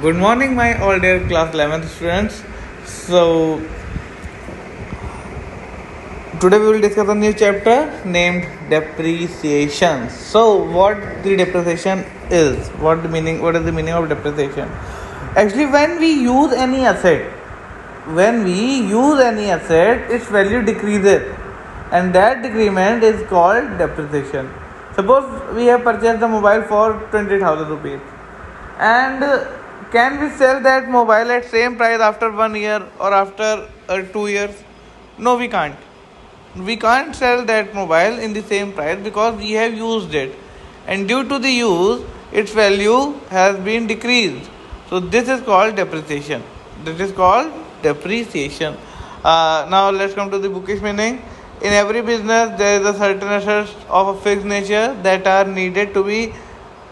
Good morning, my all dear class 11th students. So, today we will discuss a new chapter named depreciation. So, what the depreciation is? What is the meaning of depreciation? Actually, when we use any asset, its value decreases, and that decrement is called depreciation. Suppose we have purchased a mobile for 20,000 rupees, and can we sell that mobile at same price after 1 year or after 2 years? No, we can't. We can't sell that mobile in the same price because we have used it, and due to the use, its value has been decreased. So this is called depreciation. Now let's come to the bookish meaning. In every business, there is a certain assets of a fixed nature that are needed to be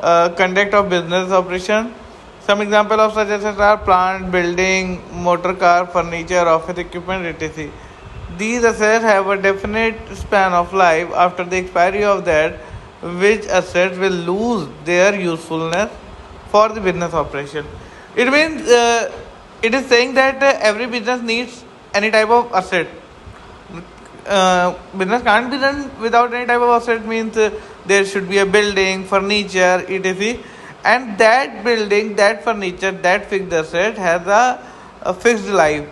conduct of business operation. Some example of such assets are plant, building, motor car, furniture, office equipment, etc. These assets have a definite span of life. After the expiry of that, which assets will lose their usefulness for the business operation. It means it is saying that every business needs any type of asset. Business can't be done without any type of asset. Means there should be a building, furniture, etc. And that building, that furniture, that fixed asset has a fixed life.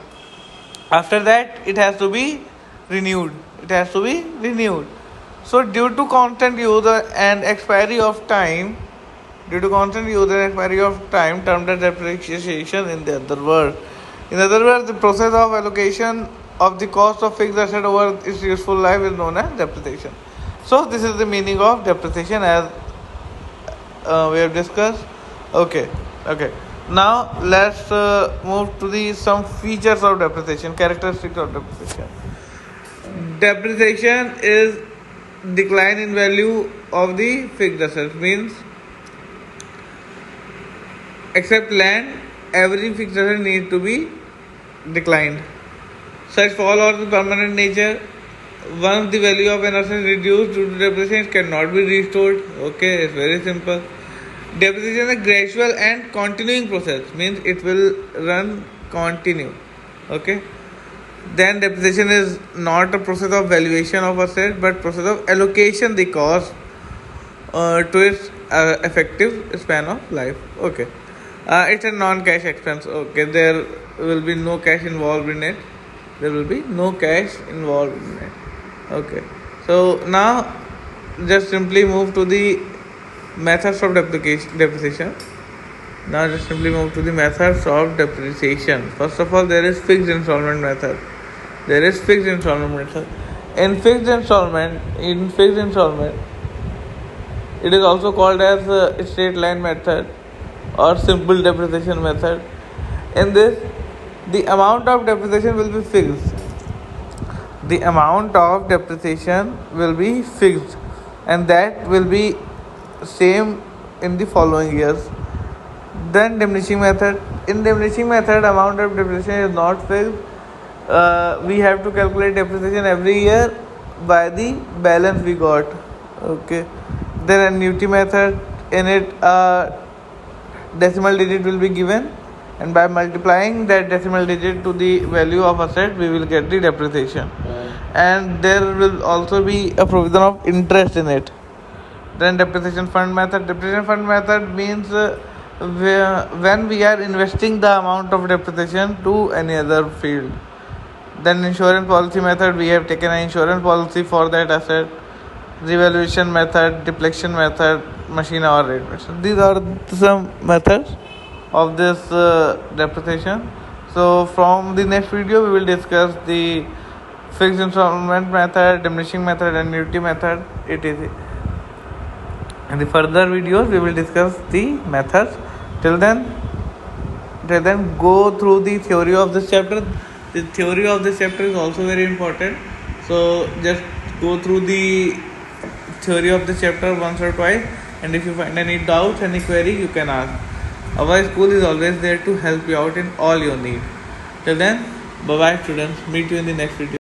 After that, it has to be renewed. So due to constant use and expiry of time, termed as depreciation in the other words. In other words, the process of allocation of the cost of fixed asset over its useful life is known as depreciation. So this is the meaning of depreciation as we have discussed. Okay. Now let's move to some features of depreciation, characteristics of depreciation. Depreciation is decline in value of the fixed assets. Means except land, every fixed asset needs to be declined. Such fall or the permanent nature. Once the value of an asset is reduced due to depreciation, it cannot be restored. Okay, it's very simple. Depreciation is a gradual and continuing process. Means it will continue. Okay. Then depreciation is not a process of valuation of asset, but process of allocation the cost to its effective span of life. Okay. It's a non-cash expense. Okay. There will be no cash involved in it. Okay. So now just simply move to the methods of depreciation. First of all, there is fixed installment method. In fixed installment, it is also called as straight line method or simple depreciation method. In this, the amount of depreciation will be fixed. And that will be same in the following years. Then diminishing method. In diminishing method, amount of depreciation is not fixed. We have to calculate depreciation every year by the balance we got. Okay. Then annuity method. In it, decimal digit will be given, and by multiplying that decimal digit to the value of asset, we will get the depreciation. And there will also be a provision of interest in it. Then depreciation fund method. Means when we are investing the amount of depreciation to any other field. Then insurance policy method, we have taken an insurance policy for that asset. Revaluation method, depletion method, machine hour rate method. These are some methods of this depreciation. So from the next video, we will discuss the fixed installment method, diminishing method, annuity method, etc. In the further videos, we will discuss the methods. Till then, go through the theory of this chapter. The theory of this chapter is also very important. So just go through the theory of this chapter once or twice. And if you find any doubts, any query, you can ask. Our school is always there to help you out in all your need. Till then, bye bye students. Meet you in the next video.